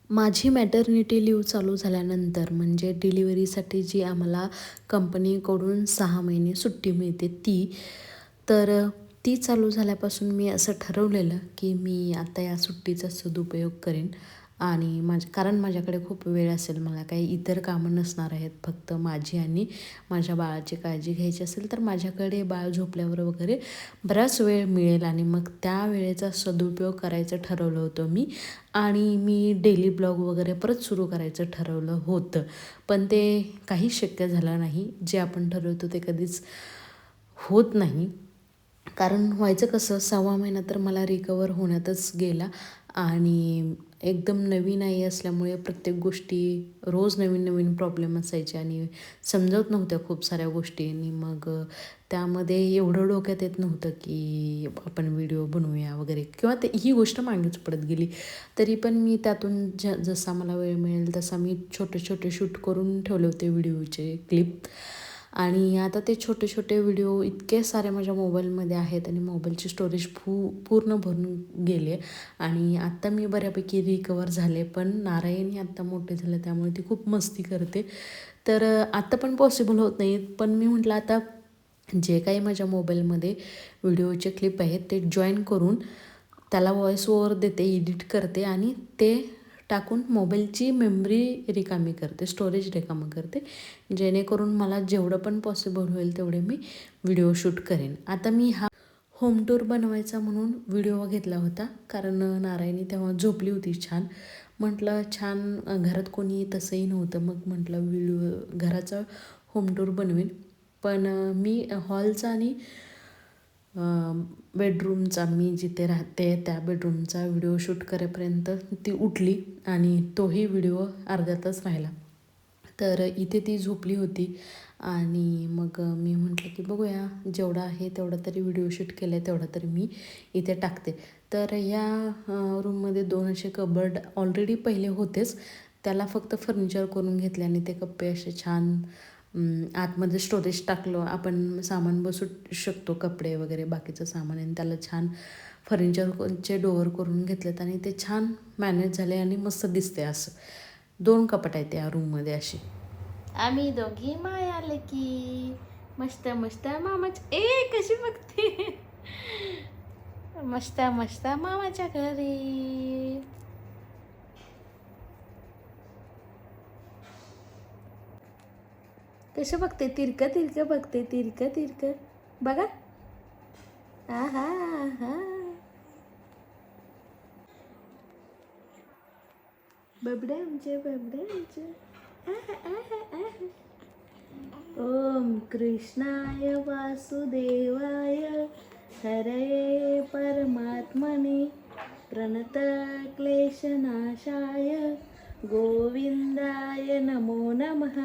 माझी maternity leave चालू झाल्यानंतर म्हणजे डिलिव्हरीसाठी जी आम्हाला कंपनीकडून 6 महिने सुट्टी मिळते ती चालू झाल्यापासून मी असं ठरवलेलं की मी आता या सुट्टीचा सदुपयोग करेन आणि कारण माझ्याकडे खूप वेळ असेल, मला काही इतर कामं नसणार आहेत, फक्त माझी आणि माझ्या बाळाची काळजी घ्यायची असेल तर माझ्याकडे बाळ झोपल्यावर वगैरे बराच वेळ मिळेल आणि मग त्या वेळेचा सदुपयोग करायचं ठरवलं होतं मी. आणि मी डेली ब्लॉग वगैरे परत सुरू करायचं ठरवलं होतं, पण ते काही शक्य झालं नाही. जे आपण ठरवतो ते कधीच होत नाही. कारण व्हायचं कसं, 6वा महिना तर मला रिकवर होण्यातच गेला आणि एकदम नवीन आई असल्यामुळे प्रत्येक गोष्टी रोज नवीन नवीन प्रॉब्लेम असायचे आणि समजत नव्हत्या खूप साऱ्या गोष्टी. आणि मग त्यामध्ये एवढं डोक्यात येत नव्हतं की आपण व्हिडिओ बनवूया वगैरे, किंवा ही गोष्ट मागेच पडत गेली. तरी पण मी त्यातून जसा मला वेळ मिळेल तसा मी छोटे छोटे शूट करून ठेवले होते व्हिडिओचे क्लिप. आणि आता ते छोटे छोटे व्हिडिओ इतके सारे माझ्या मोबाईलमध्ये आहेत आणि मोबाईलची स्टोरेज पूर्ण भरून गेले आणि आत्ता मी बऱ्यापैकी रिकवर झाले. पण नारायण ही आत्ता मोठे झाले त्यामुळे ती खूप मस्ती करते, तर आत्ता पण पॉसिबल होत नाही. पण मी म्हटलं आता जे काही माझ्या मोबाईलमध्ये व्हिडिओचे क्लिप आहेत ते जॉईन करून त्याला व्हॉईस ओव्हर देते, एडिट करते आणि ते टाकून मोबाईलची मेमरी रिकामी करते, स्टोरेज रिकामं करते, जेणेकरून मला जेवढं पण पॉसिबल होईल तेवढे मी व्हिडिओ शूट करेन. आता मी हा होम टूर बनवायचा म्हणून व्हिडिओ घेतला होता, कारण नारायणी तेव्हा झोपली होती छान. म्हटलं छान, घरात कोणी तसंही नव्हतं, मग म्हटलं घराचा होम टूर बनवेन. पण मी हॉलचा आणि बेडरूमचा, मी जिथे राहते त्या बेडरूमचा व्हिडिओ शूट करेपर्यंत ती उठली आणि तोही व्हिडिओ अर्ध्यातच राहिला. तर इथे ती झोपली होती आणि मग मी म्हटलं की बघूया, जेवढा आहे तेवढा तरी व्हिडिओ शूट केलं आहे तेवढा तरी मी इथे टाकते. तर या रूममध्ये 2 असे कबर्ड ऑलरेडी पहिले होतेच, त्याला फक्त फर्निचर करून घेतले आणि ते कप्पे असे छान आतमध्ये स्टोरेज टाकलं, आपण सामान बसू शकतो, कपडे वगैरे बाकीचं सामान, आणि त्याला छान फर्निचरचे डोअर करून घेतलेत आणि ते छान मॅनेज झाले आणि मस्त दिसते. असं 2 कपाट आहेत या रूममध्ये अशी. आम्ही दोघी मायाले की मस्त मस्त मामाच कशी बघते, मस्त मस्त मामाच्या घरी. कसं बघते, तिरकं तिरकं बघते, तिरकं तिरकं बघा. आहा आहा, बबडे आमचे, बबडे आमचे. ओम कृष्णाय वासुदेवाय हरये परमात्मने प्रणत क्लेशनाशाय गोविंदाय नमो नमः.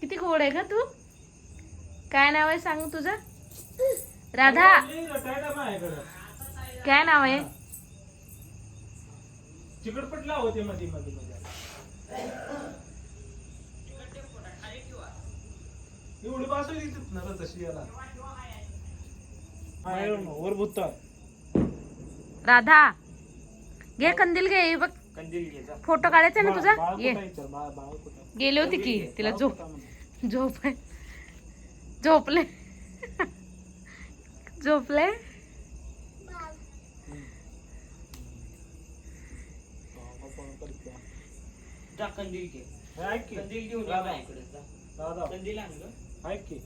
किती गोड आहे का तू? काय नाव आहे सांग तुझं? राधा. काय नाव आहे? चिकटपटला होते मध्ये मध्ये एवढी बाजू येतात ना तशी याला वर भूत. राधा घे कंदील, घे बघ, कंदील घे जा. फोटो काढायचा ना तुझा. ये बाळ गेले होते की तिला झोप झोपले झोपले. कंदील घे, कंदील घेऊन या इकडे जा. दादा कंदील आणलं, ऐक की,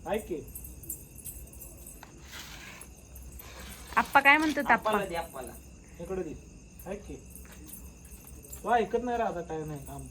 ऐक की. आप्पा काय म्हणतात? आप्पा दे, आप्पाला इकडे दे, ऐक की. वा ऐकत नाही राहता काय नाही काम.